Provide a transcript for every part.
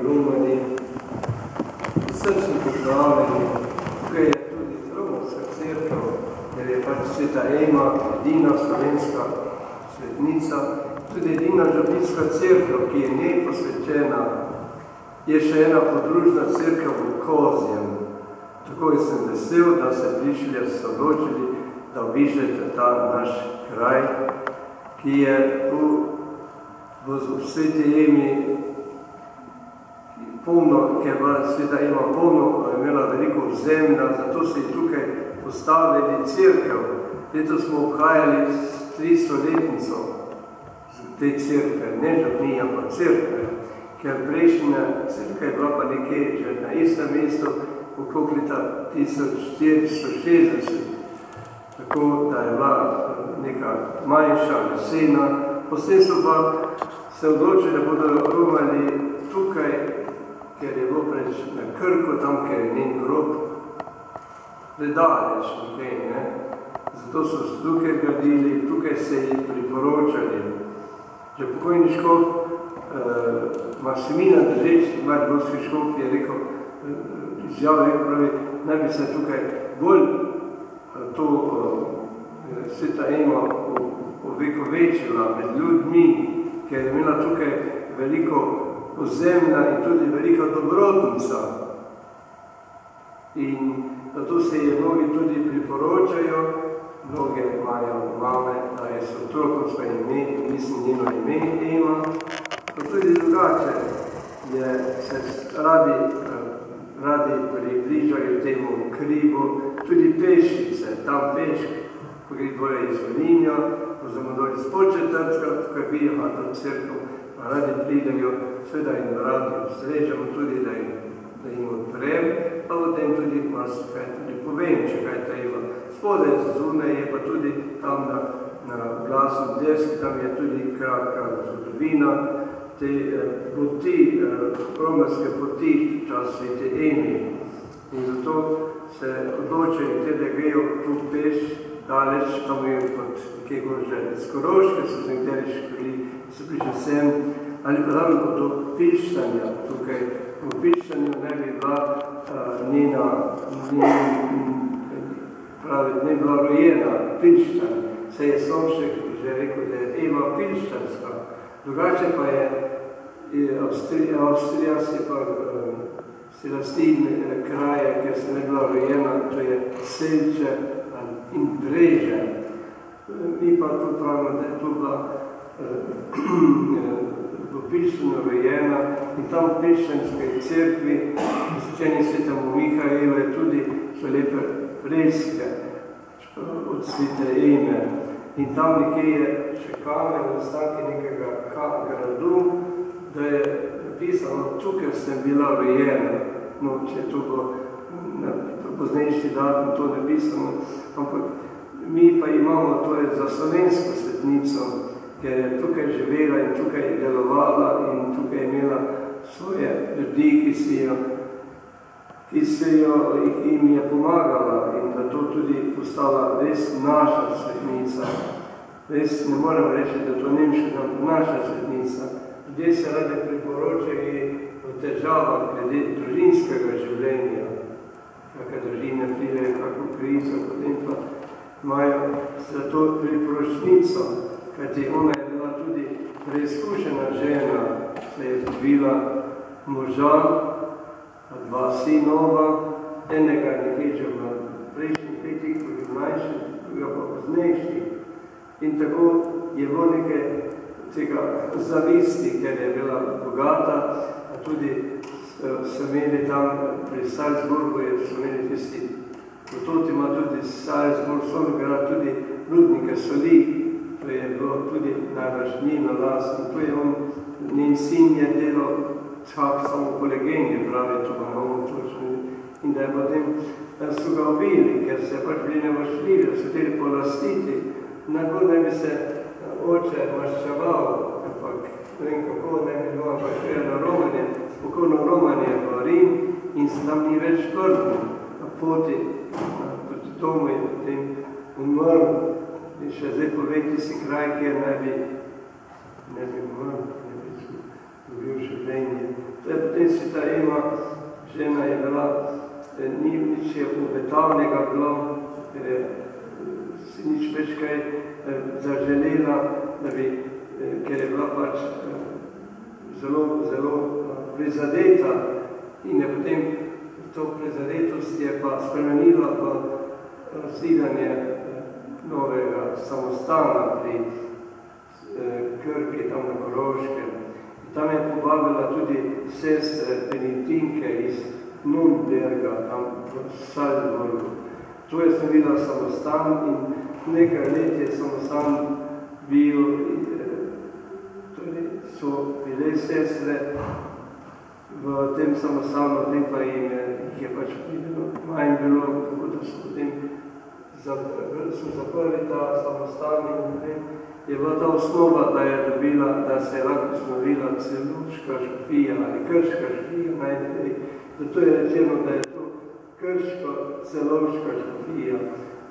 Romani. Srčno pozdravljeni. Tukaj je tudi romarska cerkev, ker je pač sveta Ema, edina slovenska svetnica, tudi edina župnijska cerkev, ki je njej posvečena, je še ena podružna cerkev v Kozjem. Tako sem vesel, da se prišli so odločili, da obiščete ta naš kraj, ki je v sveti Emi polno, ker sveta Ema polno imela veliko zemlja, zato so ji tukaj postavili cerkev. Leto smo obhajali 300-letnico te cerkve, ne župnije, ampak cerkve, ker prejšnja cerkev je bila pa nekje že na istem mestu okrog leta 1460, tako da je bila neka manjša, lesena. Potem so pa se odločili, da bodo romali tukaj, ker je bilo preč na Krku, tam, ker je njen grob, predaleč nekaj, ne. Zato so se tukaj gradili, tukaj se ji priporočali. Že pokojni škof Maksimilijan Drzeč, mariborski škof, je rekel, pravi, naj bi se tukaj bolj to sveta Ema ovekovečila med ljudmi, ker je imela tukaj veliko ozemlja in tudi velika dobrotnica. In zato se je mnogi tudi priporočajo, mnoge imajo mame, da je so otrokom svoje ime, mislim njeno ime Ema. Pa tudi drugače se radi približajo temu kribu, tudi pešice, tam pešk, ko gre dole iz Velinja, oziroma dole iz Podčetrtka, tukaj bijajo na cerkev, pa radi pridejo, seveda in radi srečamo tudi, da jim odprem, pa potem tudi malo kaj tudi povem, če kaj treba. Spodaj zunaj je pa tudi tam na glasu deski, tam je tudi kratka zgodovina, te poti, romarske poti, čas svete Emi. In zato se odločajo, da grejo tu peš, daleč, tam je kot nekaj gor že Skoroške, so se nekateri školi, so prišli sem, ali pa tam do Pilštanja, tukaj v Pilštanju ne bi bila ne bila rojena, Pilštanj, se je Somšek že rekel, da je Ema Pilštanjska. Drugače pa je Avstrija se pa selastine kraje, kjer se ne bila rojena, to je Selče in Breže. Mi pa tu pravimo, da je tu bila v Pilštanju rojena in tam v Pilštanjskej cerkvi, posvečeni svetemu Mihajlu, je tudi so lepe freske od svete Eme. In tam nekje je še kamen, ostanki nekega gradu, da je napisano, tukaj sem bila rojena. No, če to bo na poznejši datum to napisano, ampak mi pa imamo torej za slovensko svetnico, ker je tukaj živela in tukaj delovala in tukaj imela svoje ljudi, ki jim je pomagala in da to tudi postala res naša svetnica. Res ne moram reči, da to nemška, naša svetnica. Ljudje se radi priporočajo v težavah glede družinskega življenja. Kakaj družine pridejo, kako krizo, potem pa imajo za to priporočnico, kajti ona je bila tudi preizkušena žena, se je dobila moža, dva sinova, enega je nekaj že v prejšnjih letih, drugi mlajši, druga pa poznejši. In tako je bilo nekaj tega zavisti, ker je bila bogata, a tudi so imeli tam pri Salzburgu, so imeli tisti, kot ima tudi Salzburg, so imeli tudi rudnike soli, to je bilo tudi največ njeno lastno, to je on, njen sin je delal čak samo po legendi, pravi, to ga malo točno. In da je potem so ga ubili, ker se pač bili nemošljivi, da so hteli polastiti. Nakon ne bi se oče maščeval, ampak ne vem kako, ne bi bilo, ampak še na Romanje, spokojno Romanje v Rim in se tam ni več vrnil na poti proti domu in potem umrl. In še zdaj povedi si kraj, kjer ne bi umrl, ne bi dobil življenje. Potem sveta Ema, žena je bila, ni nič obetavnega bilo, si nič več kaj zaželela, ker je bila pač zelo prizadeta in je potem to prizadetost je pa spremenila v razdiganje novega samostana pri Krki, tam na Koroškem. Tam je povabila tudi sestre Benediktinke iz Nürnberga, tam v Salzburgu. To je snovila samostan in nekaj let je samostan bil, torej so bile sestre v tem samostanu, potem pa jih je pač manj bilo, tako da so potem zaprli ta samostan in je bila ta osnova, da je dobila, da se je lahko osnovila celovška škofija ali krška škofija najprej. Zato je rečeno, da je to krško-celovška škofija.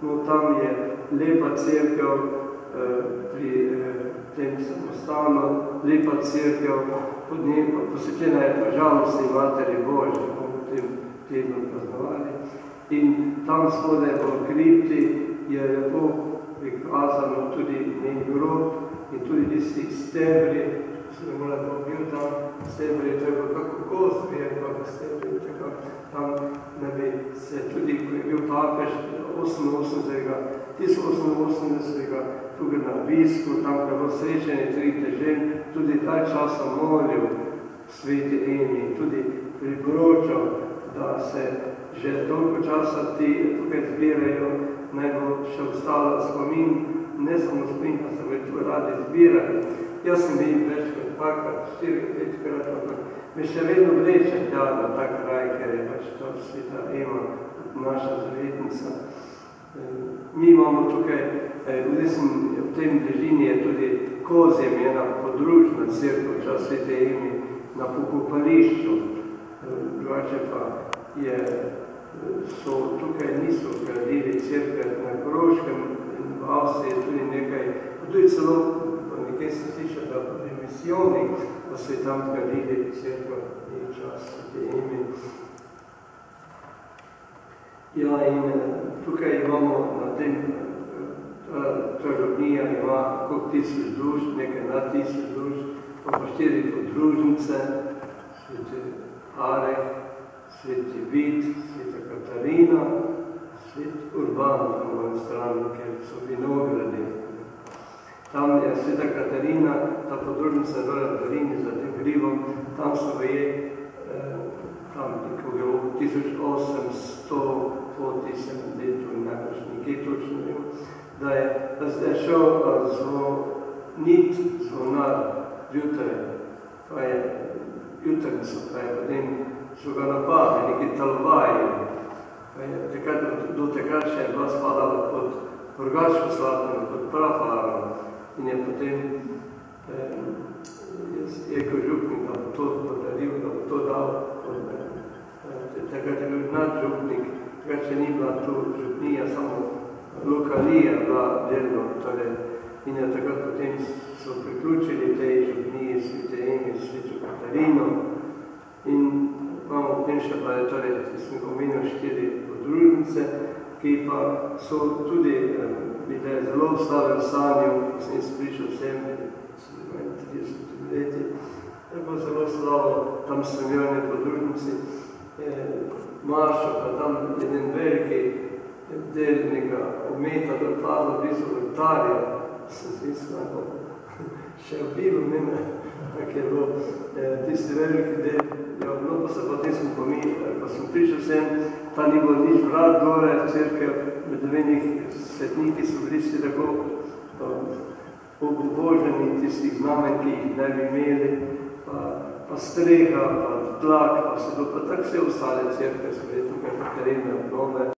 No, tam je lepa cerkev pri tem samostanu, lepa cerkev, pod njim posvetljena je pa žalostni Materi Božji, bomo v tem tednu praznovali. In tam spodaj v kripti je lepo prikazano tudi njen grob in tudi tisti stebri, se ne mora pa bil tam stebri, to je bilo kako kost, je kako stebri, tam da bi se tudi, ko je bil papež 1088. Tukaj na obisku, tam, ko je bilo srečanje trih dežel, tudi taj časa molil sveti Emi, tudi priporočal, da se že toliko časa ti tukaj zbirajo, naj bo še ostala spomin, ne samo spomin, pa se tu radi zbirali. Jaz sem bil več kot parkrat, 4-5krat, ampak me še vedno vleče tja na ta kraj, ker je pač to sveta Ema, naša zavetnica. Mi imamo tukaj, v tem bližini je tudi Kozjem, ena podružna cerkev čas svete Emi na pokopališču, drugače pa tukaj niso gradili cerkve na Koroškem in v Avstriji tudi nekaj, tudi celo nekaj se sliša, da pri misijonih, da so tam gradili cerkve in čas svete Emi. Ja, in tukaj imamo na tem, ta župnija ima koliko 1000 duš, nekaj nad 1000 duš, pa 4 podružnice, sveti Areh, sveti Vid, sveta Katarina, svet Urban, tam v strani, ker so vinogradi. Tam je sveta Katarina, ta podružnica je dole v dolini za tem hrivom, tam so veje, tam tako je v 1800 letu in najbolj nekaj točno vem, da je šel nit zvonar zjutraj, pa je jutrnico, pa je potem so ga napadli, neki talvaji. Do takrat še je bila spadala pod Rogaško Slatino, pod Prafaro in je potem Eko župnik, da bo to podaril, da bo to dal. Takrat je bil nadžupnik, takrat še ni bila tu župnija, samo lokalija bila delno, in je takrat potem so priključili tej župniji svete Emi, sveto Katarino in imamo potem še pa je torej, sem omenil 4 podružnice, ki pa so tudi bile zelo v slabem stanju, ko sem izpričal vsem, 30 leti, je bilo zelo slabo, tam sem imel ene podružnici, Mašo, pa tam jeden veliki del nekega ometa dopadlo, blizu vrtarja, sem se izkladal, še obilo mene, tako je bilo tisti veliki del, no pa se potem smo pa smo prišel sem, ta ni bilo nič vrat gore, cerkev, med venih svetniki so bili vsi tako oboženi tistih znamen, ki jih ne bi imeli, pa streha, pa tlak, pa tako vse ostale cerkve so bile tukaj Katarine obnove.